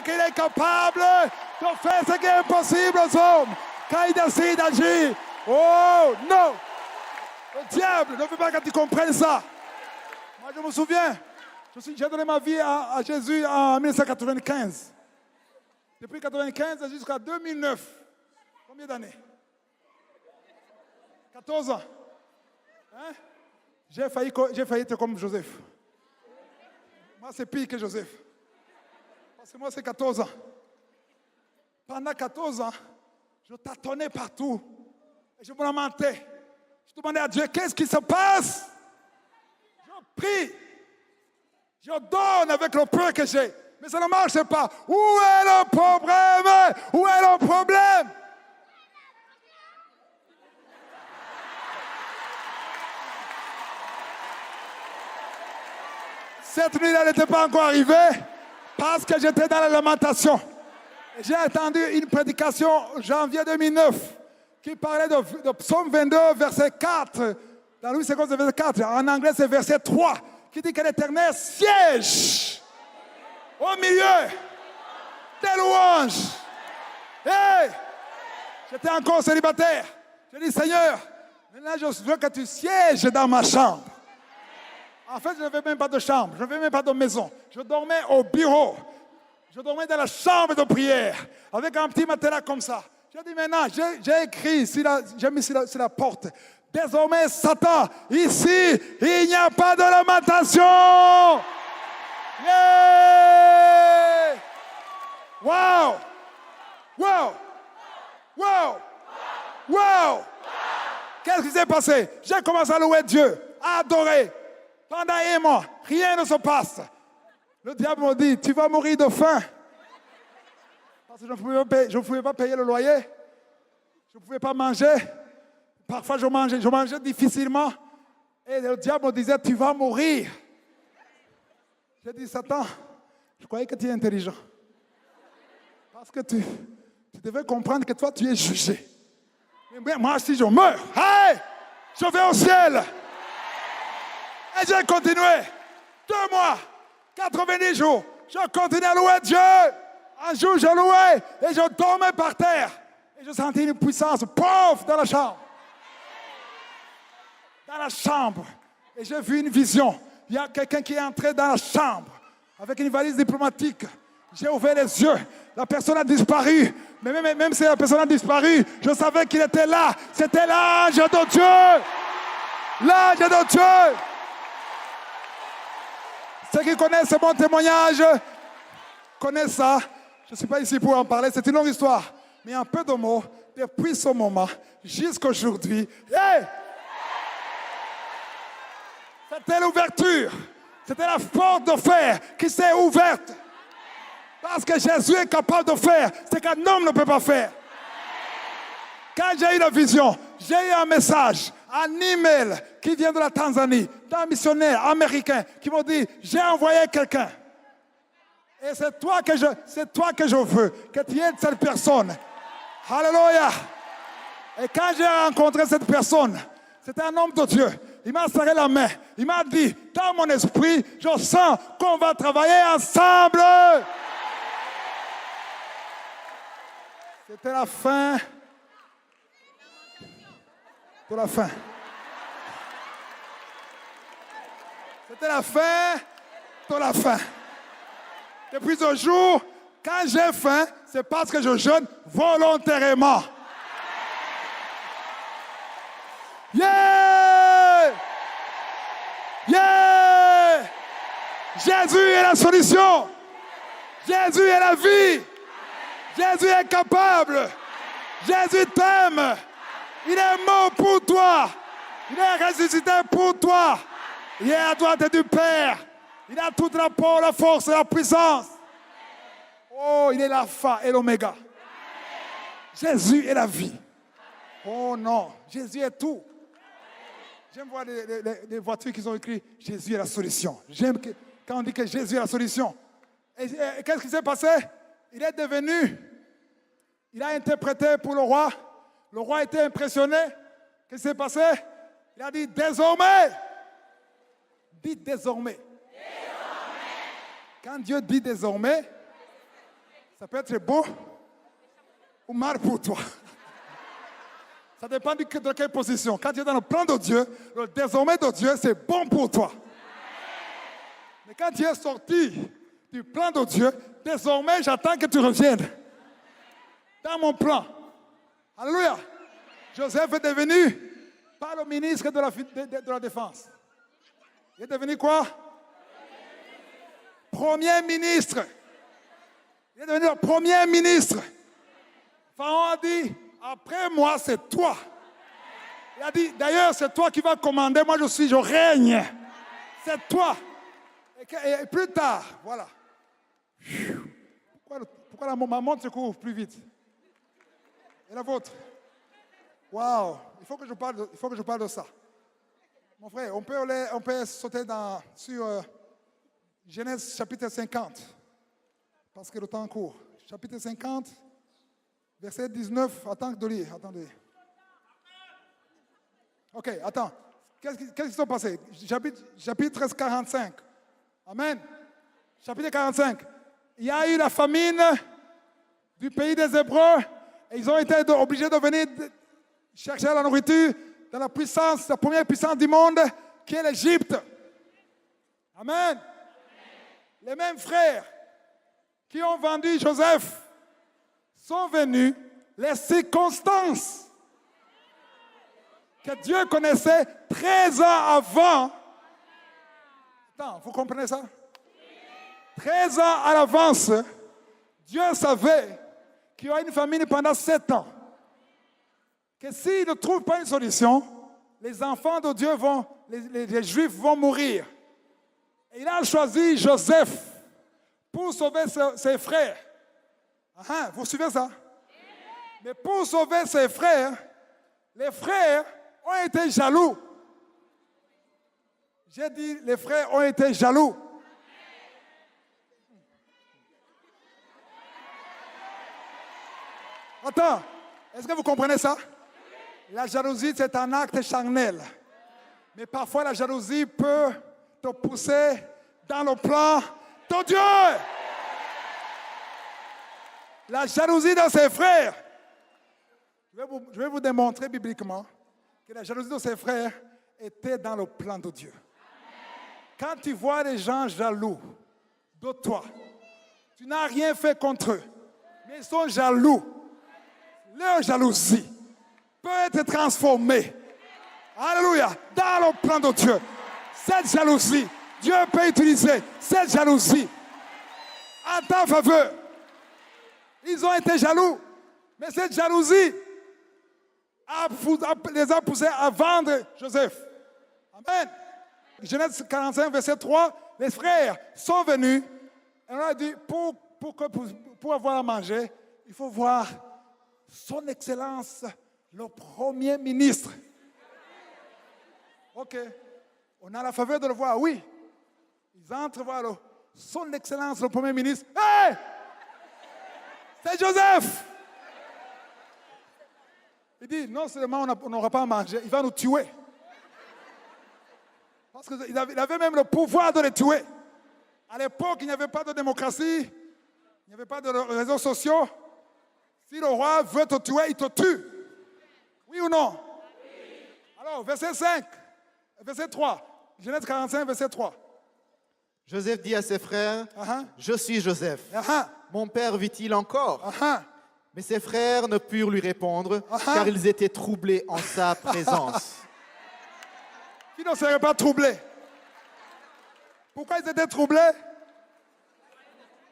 qu'il est capable de faire ce qui est impossible aux hommes. Quand il décide d'agir, oh non! Le diable ne veut pas que tu comprennes ça. Moi, je me souviens, j'ai donné ma vie à Jésus en 1995. Depuis 1995 jusqu'à 2009. Combien d'années? 14 ans. Hein? J'ai failli être comme Joseph. Moi, c'est pire que Joseph. Parce que moi, c'est 14 ans. Pendant 14 ans, je tâtonnais partout. Et je me lamentais. Je demandais à Dieu, qu'est-ce qui se passe? Je prie. Je donne avec le peu que j'ai. Mais ça ne marche pas. Où est le problème? Où est le problème? Cette nuit, elle n'était pas encore arrivée parce que j'étais dans la lamentation. J'ai entendu une prédication janvier 2009 qui parlait de Psaume 22, verset 4. Dans Louis II, c'est verset 4. En anglais, c'est verset 3 qui dit que l'Éternel siège au milieu des louanges. Hey! J'étais encore célibataire. J'ai dit, Seigneur, maintenant je veux que tu sièges dans ma chambre. En fait, je n'avais même pas de chambre, je n'avais même pas de maison. Je dormais au bureau. Je dormais dans la chambre de prière, avec un petit matelas comme ça. J'ai dit maintenant, j'ai écrit, j'ai mis sur la porte. Désormais, Satan, ici, il n'y a pas de lamentation. Yeah! Wow! Wow! Wow! Wow! Qu'est-ce qui s'est passé? J'ai commencé à louer Dieu, à adorer. Pendant un mois, rien ne se passe. Le diable m'a dit, tu vas mourir de faim. Parce que je ne pouvais pas payer le loyer. Je ne pouvais pas manger. Parfois, je mangeais difficilement. Et le diable me disait, tu vas mourir. J'ai dit, Satan, je croyais que tu es intelligent. Parce que tu devais comprendre que toi, tu es jugé. Mais moi, si je meurs, hey, je vais au ciel. Et j'ai continué. 2 mois, 90 jours. Je continuais à louer Dieu. Un jour, je louais et je dormais par terre. Et je sentais une puissance pauvre dans la chambre. Dans la chambre. Et j'ai vu une vision. Il y a quelqu'un qui est entré dans la chambre avec une valise diplomatique. J'ai ouvert les yeux. La personne a disparu. Mais même si la personne a disparu, je savais qu'il était là. C'était l'ange de Dieu. L'ange de Dieu. Ceux qui connaissent mon témoignage connaissent ça. Je ne suis pas ici pour en parler, c'est une longue histoire. Mais en peu de mots, depuis ce moment jusqu'à aujourd'hui, hey! C'était l'ouverture. C'était la porte de fer qui s'est ouverte. Parce que Jésus est capable de faire ce qu'un homme ne peut pas faire. Quand j'ai eu la vision, j'ai eu un message, un email qui vient de la Tanzanie, d'un missionnaire américain qui m'a dit, j'ai envoyé quelqu'un. Et c'est toi que je veux, que tu aides cette personne. Alléluia. Et quand j'ai rencontré cette personne, c'était un homme de Dieu. Il m'a serré la main. Il m'a dit, dans mon esprit, je sens qu'on va travailler ensemble. C'était la fin de la fin. C'était la fin de la fin. Depuis ce jour, quand j'ai faim, c'est parce que je jeûne volontairement. Yeah! Yeah! Jésus est la solution. Jésus est la vie. Jésus est capable. Jésus t'aime. Il est mort pour toi. Il est ressuscité pour toi. Il est à droite du Père. Il a toute la force et la puissance. Oh, il est l'alpha et l'oméga. Jésus est la vie. Oh non, Jésus est tout. J'aime voir des voitures qui ont écrit « Jésus est la solution ». J'aime quand on dit que Jésus est la solution. Et qu'est-ce qui s'est passé? Il est devenu, il a interprété pour le roi. Le roi était impressionné. Qu'est-ce qui s'est passé? Il a dit « Désormais ». Dites désormais. Quand Dieu dit désormais, Ça peut être bon ou mal pour toi. Ça dépend de quelle position. Quand tu es dans le plan de Dieu, le désormais de Dieu, c'est bon pour toi. Mais quand tu es sorti du plan de Dieu, désormais, j'attends que tu reviennes dans mon plan. Alléluia. Joseph est devenu pas le ministre de la Défense. Il est devenu quoi? Premier ministre. Il est devenu le premier ministre. Pharaon a dit, après moi, c'est toi. Il a dit, d'ailleurs, c'est toi qui vas commander. Moi, je règne. C'est toi. Et plus tard, voilà. Pourquoi ma montre se couvre plus vite? Et la vôtre? Waouh! Il faut que je parle de ça. Mon frère, on peut sauter sur Genèse chapitre 50. Parce que le temps court. Chapitre 50, verset 19. Attendez. Ok, attends. Qu'est-ce qui s'est passé? Chapitre 45. Amen. Chapitre 45. Il y a eu la famine du pays des Hébreux et ils ont été obligés de venir chercher la nourriture dans la première puissance du monde qui est l'Égypte. Amen. Les mêmes frères qui ont vendu Joseph sont venus, les circonstances que Dieu connaissait 13 ans avant. Attends, vous comprenez ça? 13 ans à l'avance, Dieu savait qu'il y aura une famine pendant 7 ans. Que s'il ne trouve pas une solution, les enfants de Dieu les Juifs vont mourir. Et il a choisi Joseph pour sauver ses frères. Vous suivez ça? Mais pour sauver ses frères, les frères ont été jaloux. J'ai dit, les frères ont été jaloux. Attends, est-ce que vous comprenez ça? La jalousie, c'est un acte charnel. Mais parfois, la jalousie peut te pousser dans le plan de Dieu. La jalousie de ses frères. Je vais vous démontrer bibliquement que la jalousie de ses frères était dans le plan de Dieu. Quand tu vois les gens jaloux de toi, tu n'as rien fait contre eux, mais ils sont jaloux. Leur jalousie peut être transformée, alléluia, dans le plan de Dieu. Cette jalousie, Dieu peut utiliser cette jalousie en ta faveur. Ils ont été jaloux, mais cette jalousie les a poussés à vendre Joseph. Amen. Genèse 45, verset 3, les frères sont venus et on a dit, pour avoir à manger, il faut voir son Excellence, le Premier ministre. Ok, on a la faveur de le voir, oui. Ils entrent voir son Excellence, le Premier ministre. Hey! C'est Joseph! Il dit, non seulement on n'aura pas à manger, il va nous tuer. Parce qu'il avait même le pouvoir de les tuer. À l'époque, il n'y avait pas de démocratie, il n'y avait pas de réseaux sociaux. Si le roi veut te tuer, il te tue. Oui ou non? Oui. Alors, verset 5, verset 3, Genèse 45, verset 3. Joseph dit à ses frères, Je suis Joseph. Mon père vit-il encore? Mais ses frères ne purent lui répondre, car ils étaient troublés en sa présence. Qui ne serait pas troublé? Pourquoi ils étaient troublés?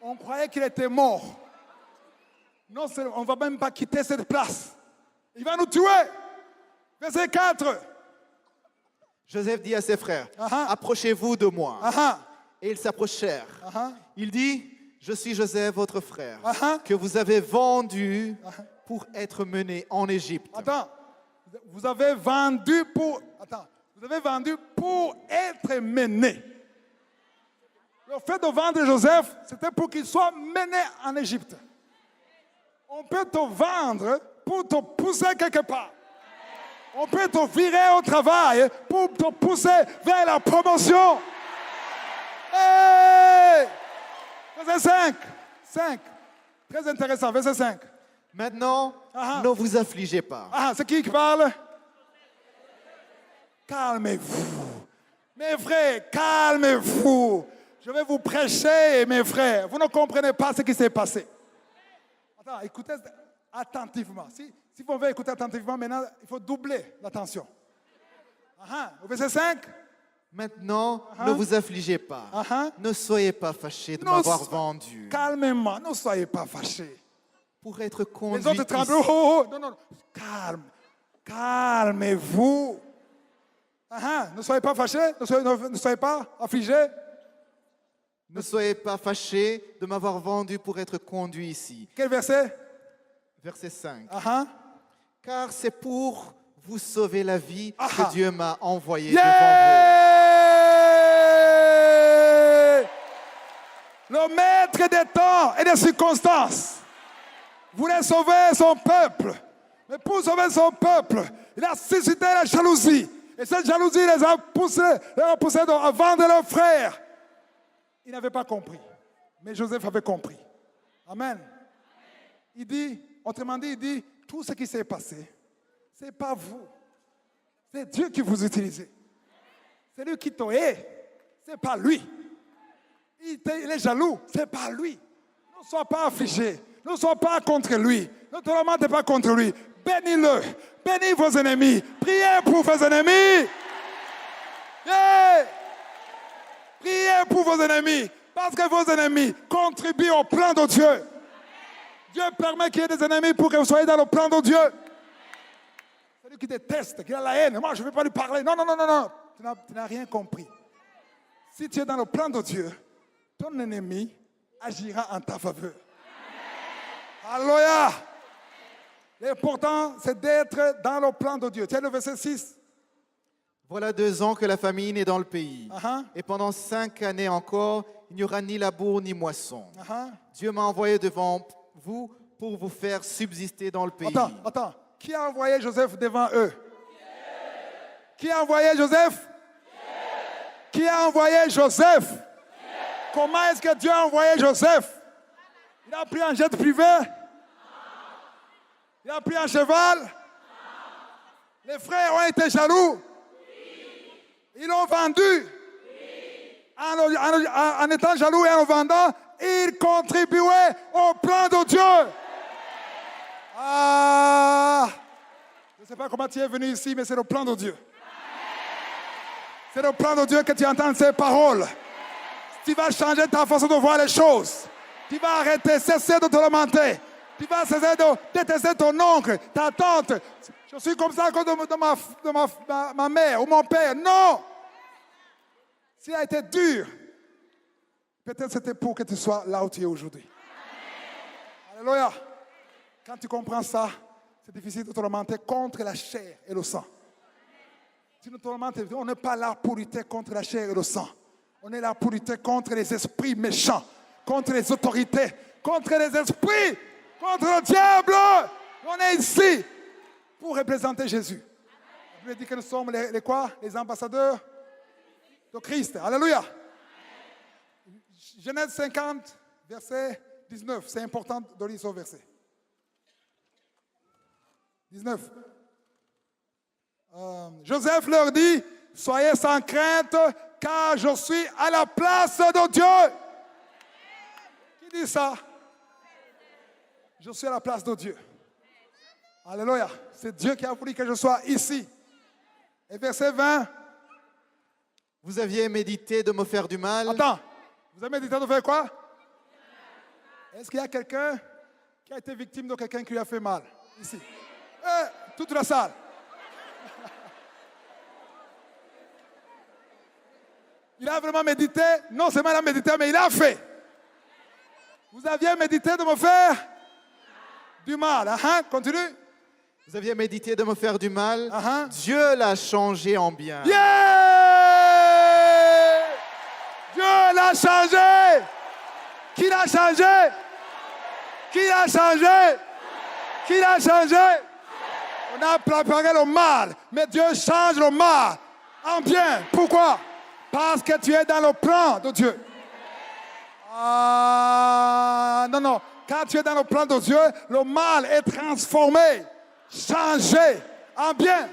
On croyait qu'il était mort. Non, on ne va même pas quitter cette place. Il va nous tuer. Verset 4. Joseph dit à ses frères, Approchez-vous de moi. Et ils s'approchèrent. Il dit, Je suis Joseph, votre frère, que vous avez vendu pour être mené en Égypte. Attends, vous avez vendu pour être mené. Le fait de vendre Joseph, c'était pour qu'il soit mené en Égypte. On peut te vendre pour te pousser quelque part. On peut te virer au travail pour te pousser vers la promotion. Hey! Verset 5. Très intéressant, verset 5. Maintenant, ne vous affligez pas. C'est qui parle? Calmez-vous. Mes frères, calmez-vous. Je vais vous prêcher, mes frères. Vous ne comprenez pas ce qui s'est passé. Attends, écoutez attentivement. Si vous voulez écouter attentivement, maintenant, il faut doubler l'attention. Au verset 5. Maintenant, ne vous affligez pas. Ne soyez pas fâchés de m'avoir vendu. Calmement, ne soyez pas fâchés. Pour être conduit. Les autres tremblent. Non. Calmez-vous. Ne soyez pas fâchés. Ne soyez pas affligés. Ne soyez pas fâchés de m'avoir vendu pour être conduit ici. Quel verset? Verset 5. Car c'est pour vous sauver la vie que Dieu m'a envoyé devant vous. Le maître des temps et des circonstances voulait sauver son peuple. Mais pour sauver son peuple, il a suscité la jalousie. Et cette jalousie les a poussés à vendre leurs frères. Ils n'avaient pas compris. Mais Joseph avait compris. Amen. Il dit, autrement dit, tout ce qui s'est passé, ce n'est pas vous. C'est Dieu qui vous utilise. C'est lui qui t'a hait. Ce n'est pas lui. Il est jaloux. Ce n'est pas lui. Ne sois pas affligé. Ne sois pas contre lui. Ne te lamentez pas contre lui. Bénis-le. Bénis vos ennemis. Priez pour vos ennemis. Priez pour vos ennemis. Parce que vos ennemis contribuent au plan de Dieu. Dieu permet qu'il y ait des ennemis pour que vous soyez dans le plan de Dieu. Celui qui déteste, qui a la haine. Moi, je ne vais pas lui parler. Non. Tu n'as rien compris. Si tu es dans le plan de Dieu, ton ennemi agira en ta faveur. Alléluia. L'important, c'est d'être dans le plan de Dieu. Tiens le verset 6. Voilà 2 ans que la famine est dans le pays. Et pendant 5 années encore, il n'y aura ni labour ni moisson. Dieu m'a envoyé devant vous pour vous faire subsister dans le pays. Attends. Qui a envoyé Joseph devant eux? Qui a envoyé Joseph? Qui a envoyé Joseph? Comment est-ce que Dieu a envoyé Joseph? Il a pris un jet privé? Il a pris un cheval? Les frères ont été jaloux? Ils l'ont vendu? En étant jaloux et en vendant, ils contribuaient au plan de Dieu. Je ne sais pas comment tu es venu ici, mais c'est le plan de Dieu. C'est le plan de Dieu que tu entends ces paroles. Tu vas changer ta façon de voir les choses. Tu vas cesser de te lamenter. Tu vas cesser de détester ton oncle, ta tante. Je suis comme ça à cause de ma mère ou mon père. Non! S'il a été dur, peut-être c'était pour que tu sois là où tu es aujourd'hui. Alléluia. Quand tu comprends ça, c'est difficile de te lamenter contre la chair et le sang. Tu ne te lamentes, on n'est pas là pour lutter contre la chair et le sang. On est là pour lutter contre les esprits méchants, contre les autorités, contre les esprits, contre le diable. On est ici pour représenter Jésus. La Bible dit que nous sommes les quoi? Les ambassadeurs de Christ. Alléluia. Genèse 50, verset 19. C'est important de lire ce verset. 19. Joseph leur dit, soyez sans crainte, car je suis à la place de Dieu. Qui dit ça? Je suis à la place de Dieu. Alléluia. C'est Dieu qui a voulu que je sois ici. Et verset 20. Vous aviez médité de me faire du mal. Attends. Vous avez médité de faire quoi? Est-ce qu'il y a quelqu'un qui a été victime de quelqu'un qui lui a fait mal? Ici. Toute la salle. Il a vraiment médité. Non seulement il a médité, mais il a fait. Vous aviez médité de me faire du mal. Continue. Vous aviez médité de me faire du mal. Dieu l'a changé en bien. Yeah! Dieu l'a changé. Qui l'a changé? Qui l'a changé? Qui l'a changé? On a préparé le mal, mais Dieu change le mal en bien. Pourquoi? Parce que tu es dans le plan de Dieu. Non. Quand tu es dans le plan de Dieu, le mal est transformé, changé en bien.